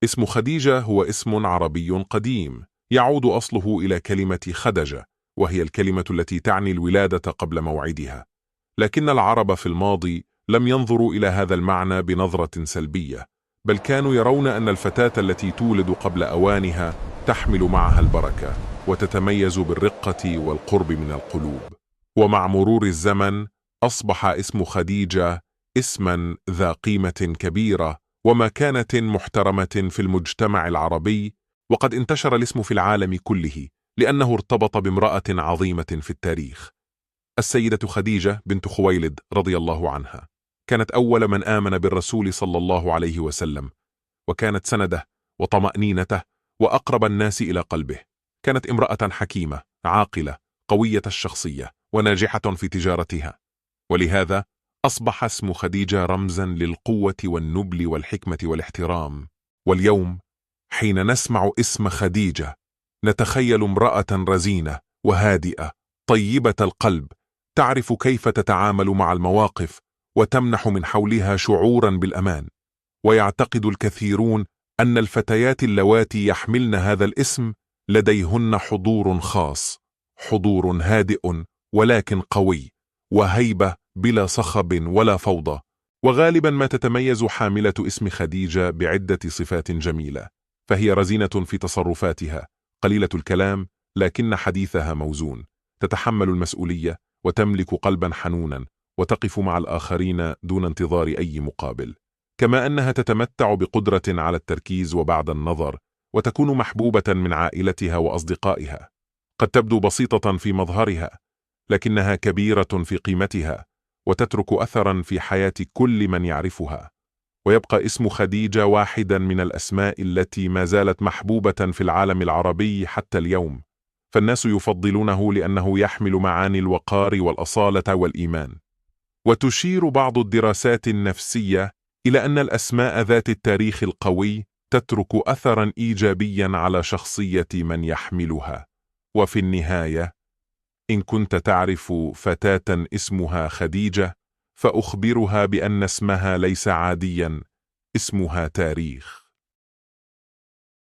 اسم خديجة هو اسم عربي قديم يعود أصله إلى كلمة خدجة، وهي الكلمة التي تعني الولادة قبل موعدها. لكن العرب في الماضي لم ينظروا إلى هذا المعنى بنظرة سلبية، بل كانوا يرون أن الفتاة التي تولد قبل أوانها تحمل معها البركة وتتميز بالرقة والقرب من القلوب. ومع مرور الزمن أصبح اسم خديجة اسما ذا قيمة كبيرة ومكانة محترمة في المجتمع العربي، وقد انتشر الاسم في العالم كله لأنه ارتبط بامرأة عظيمة في التاريخ، السيدة خديجة بنت خويلد رضي الله عنها. كانت أول من آمن بالرسول صلى الله عليه وسلم، وكانت سنده وطمأنينته وأقرب الناس إلى قلبه. كانت امرأة حكيمة عاقلة قوية الشخصية وناجحة في تجارتها، ولهذا أصبح اسم خديجة رمزا للقوة والنبل والحكمة والاحترام. واليوم حين نسمع اسم خديجة نتخيل امرأة رزينة وهادئة طيبة القلب، تعرف كيف تتعامل مع المواقف وتمنح من حولها شعورا بالأمان. ويعتقد الكثيرون أن الفتيات اللواتي يحملن هذا الاسم لديهن حضور خاص، حضور هادئ ولكن قوي، وهيبة بلا صخب ولا فوضى. وغالبا ما تتميز حاملة اسم خديجة بعدة صفات جميلة، فهي رزينة في تصرفاتها، قليلة الكلام لكن حديثها موزون، تتحمل المسؤولية وتملك قلبا حنونا، وتقف مع الآخرين دون انتظار أي مقابل. كما أنها تتمتع بقدرة على التركيز وبعد النظر، وتكون محبوبة من عائلتها وأصدقائها. قد تبدو بسيطة في مظهرها، لكنها كبيرة في قيمتها، وتترك أثرا في حياة كل من يعرفها. ويبقى اسم خديجة واحدا من الأسماء التي ما زالت محبوبة في العالم العربي حتى اليوم، فالناس يفضلونه لأنه يحمل معاني الوقار والأصالة والإيمان. وتشير بعض الدراسات النفسية إلى أن الأسماء ذات التاريخ القوي تترك أثرا إيجابيا على شخصية من يحملها. وفي النهاية، إن كنت تعرف فتاة اسمها خديجة، فأخبرها بأن اسمها ليس عاديا، اسمها تاريخ.